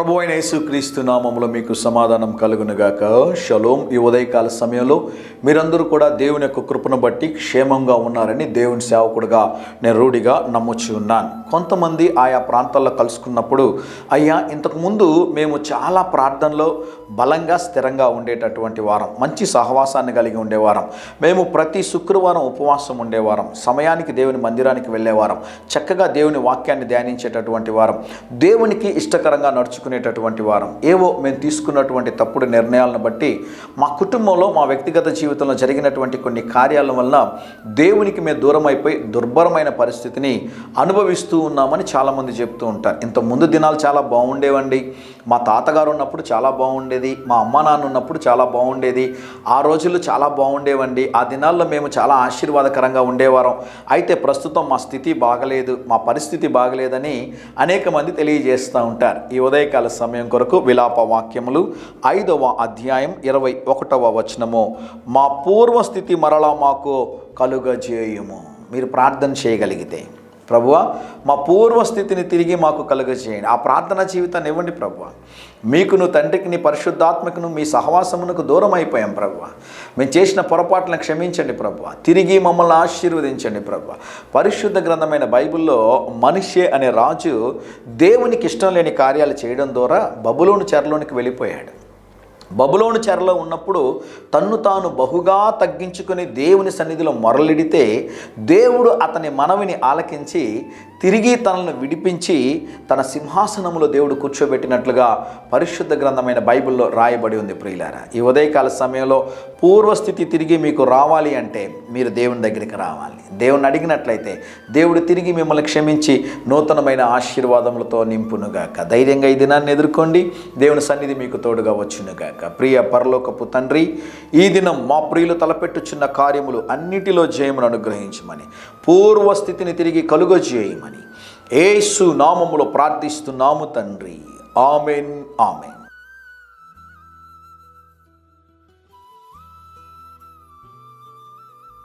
ప్రభు అయిన యేసుక్రీస్తు నామములో మీకు సమాధానం కలుగునుగాక. షలోం. ఈ ఉదయకాల సమయంలో మీరందరూ కూడా దేవుని యొక్క కృపను బట్టి క్షేమంగా ఉన్నారని దేవుని సేవకుడిగా నేను రూఢిగా నమ్ముచు ఉన్నాను. కొంతమంది ఆయా ప్రాంతాల్లో కలుసుకున్నప్పుడు, అయ్యా ఇంతకుముందు మేము చాలా ప్రార్థనలో బలంగా స్థిరంగా ఉండేటటువంటి వారం, మంచి సహవాసాన్ని కలిగి ఉండేవారం, మేము ప్రతి శుక్రవారం ఉపవాసం ఉండేవారం, సమయానికి దేవుని మందిరానికి వెళ్ళేవారం, చక్కగా దేవుని వాక్యాన్ని ధ్యానించేటటువంటి వారం, దేవునికి ఇష్టకరంగా నడుచుకునేటటువంటి వారం. ఏవో మేము తీసుకున్నటువంటి తప్పుడు నిర్ణయాలను బట్టి మా కుటుంబంలో, మా వ్యక్తిగత జీవితంలో జరిగినటువంటి కొన్ని కార్యాల వల్ల దేవునికి మేము దూరం అయిపోయి దుర్భరమైన పరిస్థితిని అనుభవిస్తూ ఉన్నామని చాలామంది చెప్తూ ఉంటారు. ఇంత ముందు దినాలు చాలా బాగుండేవండి, మా తాతగారు ఉన్నప్పుడు చాలా బాగుండేది, మా అమ్మ నాన్న ఉన్నప్పుడు చాలా బాగుండేది, ఆ రోజులు చాలా బాగుండేవండి, ఆ దినాల్లో మేము చాలా ఆశీర్వాదకరంగా ఉండేవారం, అయితే ప్రస్తుతం మా స్థితి బాగలేదు, మా పరిస్థితి బాగలేదని అనేక మంది తెలియజేస్తూ ఉంటారు. ఈ ఉదయకాల సమయం కొరకు విలాప వాక్యములు 5వ అధ్యాయం 21వ వచనము, మా పూర్వస్థితి మరలా మాకు కలుగజేయుము. మీరు ప్రార్థన చేయగలిగితే, ప్రభువా మా పూర్వస్థితిని తిరిగి మాకు కలుగజేయండి. ఆ ప్రార్థన జీవితాన్ని ఇవ్వండి ప్రభువా. మీకును తండ్రికి నీ పరిశుద్ధాత్మకును మీ సహవాసమునకు దూరం అయిపోయాం ప్రభువా. మేము చేసిన పొరపాట్లను క్షమించండి ప్రభువా. తిరిగి మమ్మల్ని ఆశీర్వదించండి ప్రభువా. పరిశుద్ధ గ్రంథమైన బైబిల్లో మనిషే అనే రాజు దేవునికి ఇష్టం లేని కార్యాలు చేయడం ద్వారా బబులోను చెరలోనికి వెళ్ళిపోయాడు. బబులోను చెరలో ఉన్నప్పుడు తన్ను తాను బహుగా తగ్గించుకుని దేవుని సన్నిధిలో మొరలిడితే దేవుడు అతని మనవిని ఆలకించి తిరిగి తనను విడిపించి తన సింహాసనంలో దేవుడు కూర్చోబెట్టినట్లుగా పరిశుద్ధ గ్రంథమైన బైబిల్లో రాయబడి ఉంది. ప్రియులారా, ఈ ఉదయకాల సమయంలో పూర్వస్థితి తిరిగి మీకు రావాలి అంటే మీరు దేవుని దగ్గరికి రావాలి. దేవుని అడిగినట్లయితే దేవుడు తిరిగి మిమ్మల్ని క్షమించి నూతనమైన ఆశీర్వాదములతో నింపునుగాక. ధైర్యంగా ఈ దినాన్ని ఎదుర్కోండి. దేవుని సన్నిధి మీకు తోడుగా వచ్చునుగాక. ప్రియ పరలోకపు తండ్రి, ఈ దినం మా ప్రియులు తలపెట్టుచున్న కార్యములు అన్నిటిలో జయమును అనుగ్రహించమని, పూర్వస్థితిని తిరిగి కలుగజేయమని యేసు నామములో ప్రార్థిస్తున్నాము తండ్రి. Amen, amen.